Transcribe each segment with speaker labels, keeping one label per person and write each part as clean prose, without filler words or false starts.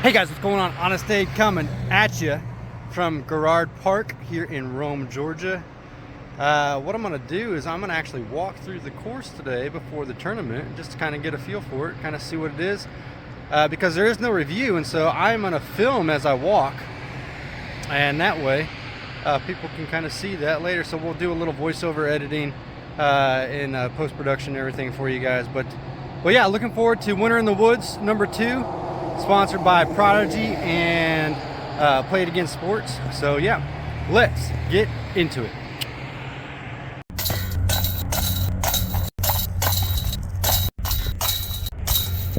Speaker 1: Hey guys, what's going on? Honest Dave coming at you from Garrard Park here in Rome, Georgia. What I'm going to do is I'm going to actually walk through the course today before the tournament just to kind of get a feel for it, kind of see what it is, because there is no review, and so I'm going to film as I walk, and that way people can kind of see that later. So we'll do a little voiceover editing in post-production and everything for you guys. But yeah, looking forward to Winter in the Woods #2. Sponsored by Prodigy and Play It Again Sports. So yeah, let's get into it.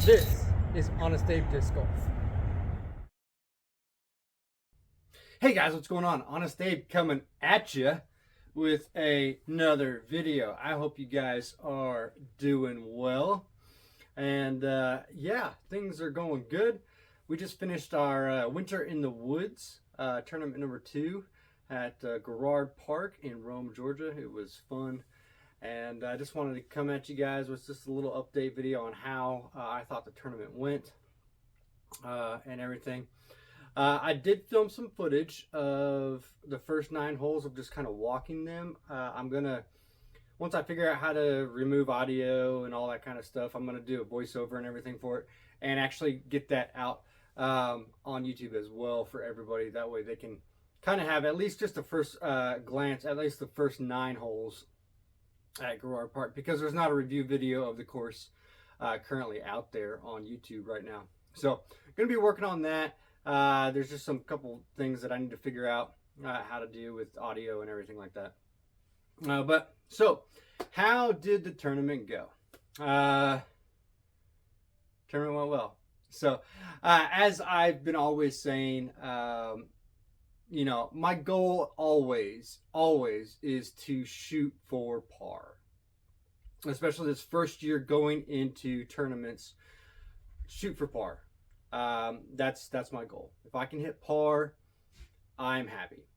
Speaker 1: This is Honest Dave Disc Golf. Hey guys, what's going on? Honest Dave coming at you with another video. I hope you guys are doing well. And yeah, things are going good. We just finished our Winter in the Woods tournament #2 at Garrard Park in Rome, Georgia. It was fun, and I just wanted to come at you guys with just a little update video on how I thought the tournament went and everything. I did film some footage of the first 9 holes of just kind of walking them. I'm gonna, once I figure out how to remove audio and all that kind of stuff, I'm going to do a voiceover and everything for it and actually get that out on YouTube as well for everybody. That way they can kind of have at least just a first glance, at least the first 9 holes at Garrard Park, because there's not a review video of the course currently out there on YouTube right now. So I'm going to be working on that. There's just some couple things that I need to figure out how to do with audio and everything like that. So how did the tournament go? Tournament went well. So as I've been always saying, you know, my goal always is to shoot for par. Especially this first year going into tournaments, shoot for par. That's my goal. If I can hit par, I'm happy.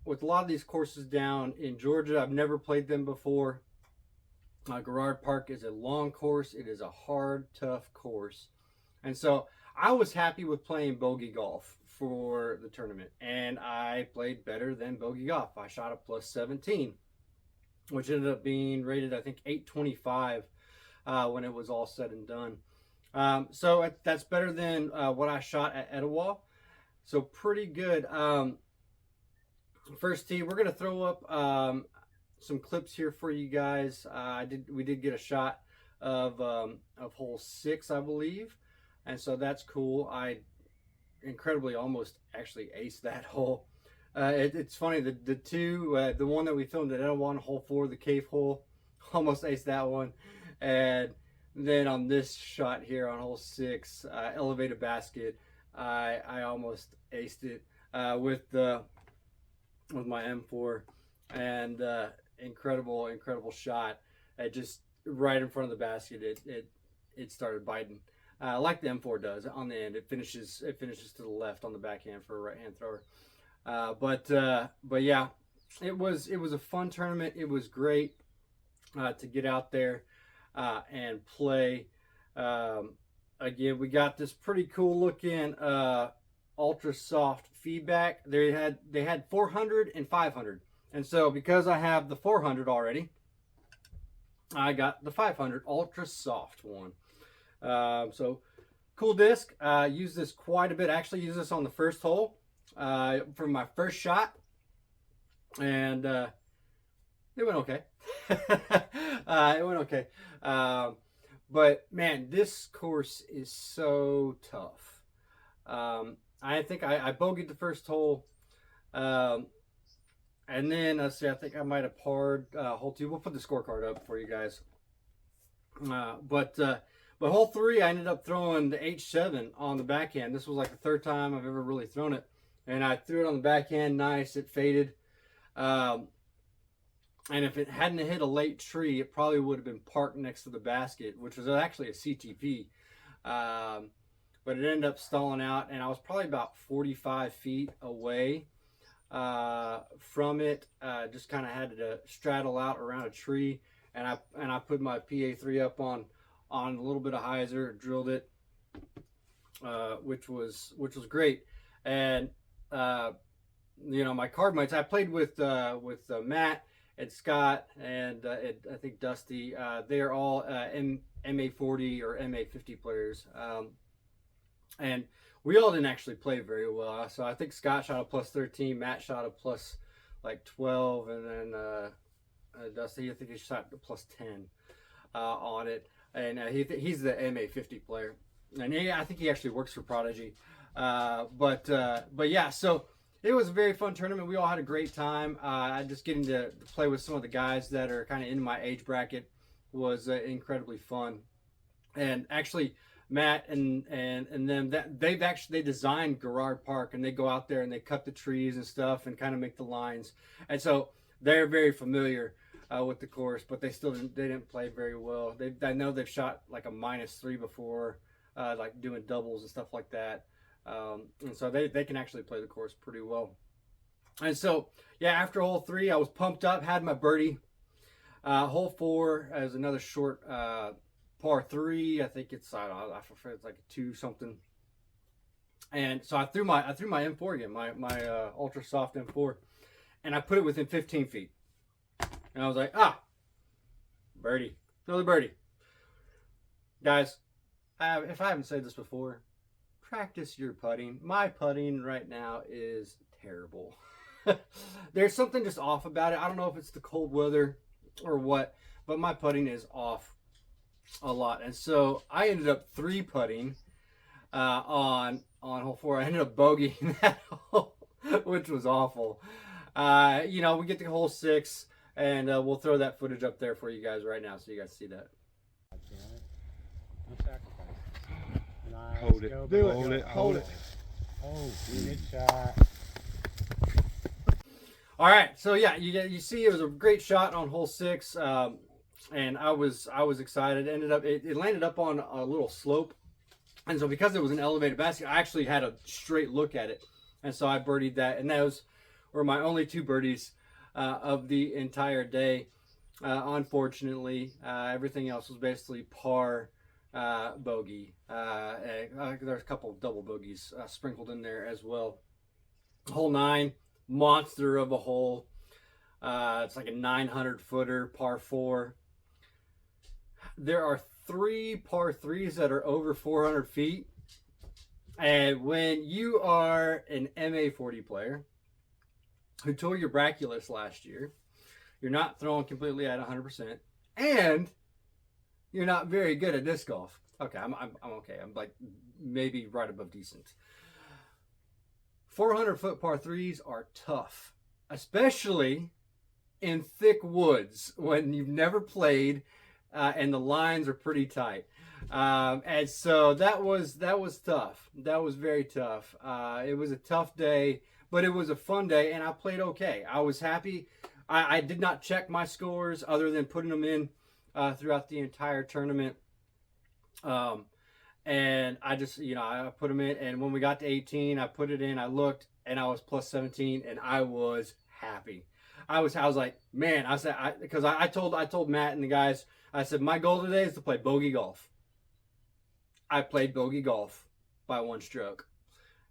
Speaker 1: With a lot of these courses down in Georgia, I've never played them before. Garrard Park is a long course. It is a hard, tough course. And so I was happy with playing bogey golf for the tournament. And I played better than bogey golf. I shot a +17, which ended up being rated, I think, 825 when it was all said and done. So that's better than what I shot at Etowah. So pretty good. First tee, we're gonna throw up some clips here for you guys. We did get a shot of hole 6, I believe, and so that's cool. I incredibly almost actually aced that hole. It's funny, the one that we filmed at L1, hole 4, the cave hole, almost aced that one, and then on this shot here on hole 6, elevated basket, I almost aced it with my M4, and incredible shot. It just right in front of the basket, it started biting, like the M4 does on the end. It finishes to the left on the backhand for a right-hand thrower. But yeah, it was a fun tournament. It was great to get out there and play. Again, we got this pretty cool looking ultra soft feedback. They had 400 and 500, and so because I have the 400 already, I got the 500 ultra soft one. So cool disc. Used this quite a bit. Actually used this on the first hole for my first shot, and it went okay. It went okay. But man, this course is so tough. I think I bogeyed the first hole, and then let's see, I think I might have parred hole 2. We'll put the scorecard up for you guys. But hole 3, I ended up throwing the H7 on the backhand. This was like the 3rd time I've ever really thrown it, and I threw it on the backhand. Nice, it faded. And if it hadn't hit a late tree, it probably would have been parked next to the basket, which was actually a CTP. But it ended up stalling out, and I was probably about 45 feet away from it. Just kind of had to straddle out around a tree, and I put my PA3 up on a little bit of hyzer, drilled it, which was great. And my card mates, I played with Matt and Scott and I think Dusty. They are all MA40 or MA50 players, and we all didn't actually play very well. So I think Scott shot a plus 13, Matt shot a plus like 12, and then Dusty, I think he shot a plus 10 on it. And he's the MA50 player, and I think he actually works for Prodigy. But yeah, so it was a very fun tournament. We all had a great time. Just getting to play with some of the guys that are kind of in my age bracket was incredibly fun. And actually, Matt and them, that they designed Garrard Park, and they go out there and they cut the trees and stuff and kind of make the lines. And so they're very familiar with the course, but they didn't play very well. I know they've shot like a -3 before, like doing doubles and stuff like that. And so they can actually play the course pretty well. And so, yeah, after hole 3, I was pumped up, had my birdie. Hole 4 is another short par 3. I think it's, I forget, it's like a 2 something. And so I threw my M4 again, my ultra soft M4, and I put it within 15 feet. And I was like, birdie, another birdie. Guys, if I haven't said this before, practice your putting. My putting right now is terrible. There's something just off about it. I don't know if it's the cold weather or what, but my putting is off a lot. And so I ended up 3-putting on hole 4. I ended up bogeying that hole, which was awful. We get to hole 6, and we'll throw that footage up there for you guys right now so you guys see that.
Speaker 2: No sacrifice. Nice.
Speaker 3: Hold it.
Speaker 2: Go,
Speaker 3: Do it.
Speaker 2: hold it.
Speaker 3: Hold it.
Speaker 2: Oh, good shot.
Speaker 1: All right, so yeah, you see, it was a great shot on hole 6, and I was excited. It landed up on a little slope, and so because it was an elevated basket, I actually had a straight look at it, and so I birdied that, and those were my only 2 birdies of the entire day. Unfortunately, everything else was basically par, bogey. There's a couple of double bogeys sprinkled in there as well. Hole 9, monster of a hole. It's like a 900-footer, par 4. There are 3 par 3s that are over 400 feet. And when you are an MA40 player who tore your brachialis last year, you're not throwing completely at 100%, and you're not very good at disc golf. Okay, I'm okay. I'm like maybe right above decent. 400-foot par 3s are tough, especially in thick woods when you've never played and the lines are pretty tight. And so that was tough. That was very tough. It was a tough day, but it was a fun day, and I played okay. I was happy. I did not check my scores other than putting them in throughout the entire tournament. And I just, I put them in, and when we got to 18, I put it in, I looked, and I was plus 17, and I was happy. I was like, man, because I told Matt and the guys, I said, my goal today is to play bogey golf. I played bogey golf by 1 stroke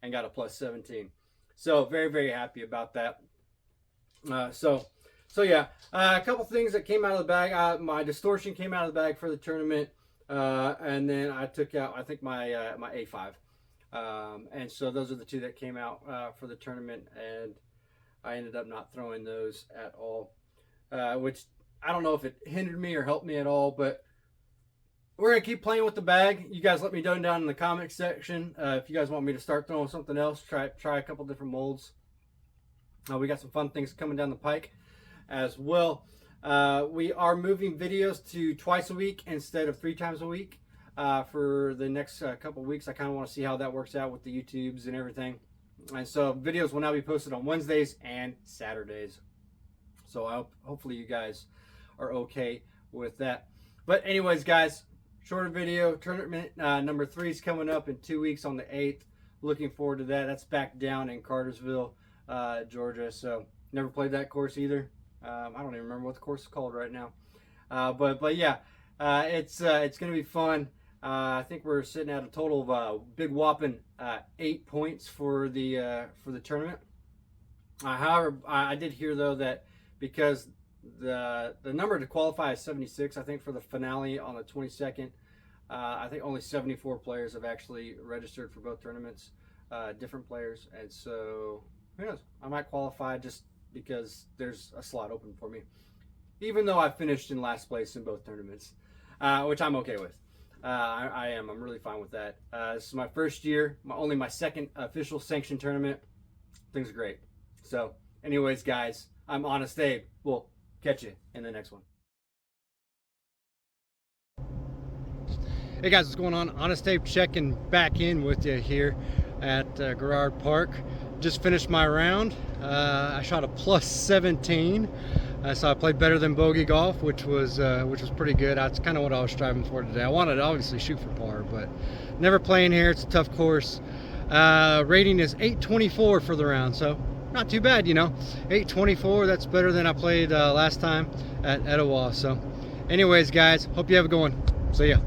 Speaker 1: and got a plus 17. So very, very happy about that. So yeah, a couple things that came out of the bag. My distortion came out of the bag for the tournament. And then I took out, I think, my A5. And so those are the 2 that came out for the tournament, and I ended up not throwing those at all, which I don't know if it hindered me or helped me at all, but we're going to keep playing with the bag. You guys let me know down in the comment section if you guys want me to start throwing something else, try a couple different molds. We got some fun things coming down the pike as well. We are moving videos to twice a week instead of 3 times a week for the next couple weeks. I kind of want to see how that works out with the YouTubes and everything. And so videos will now be posted on Wednesdays and Saturdays. So hopefully you guys are okay with that. But anyways, guys, shorter video. Tournament number 3 is coming up in 2 weeks on the 8th. Looking forward to that. That's back down in Cartersville, Georgia. So never played that course either. I don't even remember what the course is called right now. But yeah, it's going to be fun. I think we're sitting at a total of big whopping 8 points for the tournament. However, I did hear though that because the number to qualify is 76, I think for the finale on the 22nd, I think only 74 players have actually registered for both tournaments, different players, and so who knows? I might qualify just because there's a slot open for me, even though I finished in last place in both tournaments, which I'm okay with. I'm really fine with that. This is my first year, only my second official sanctioned tournament. Things are great. So, anyways, guys, I'm Honest Abe. We'll catch you in the next one. Hey guys, what's going on? Honest Abe checking back in with you here at Garrard Park. Just finished my round. I shot a plus 17. So I played better than bogey golf, which was pretty good. That's kind of what I was striving for today. I wanted to obviously shoot for par, but never playing here. It's a tough course. Rating is 824 for the round, so not too bad, you know. 824, that's better than I played last time at Etowah. So anyways, guys, hope you have a good one. See ya.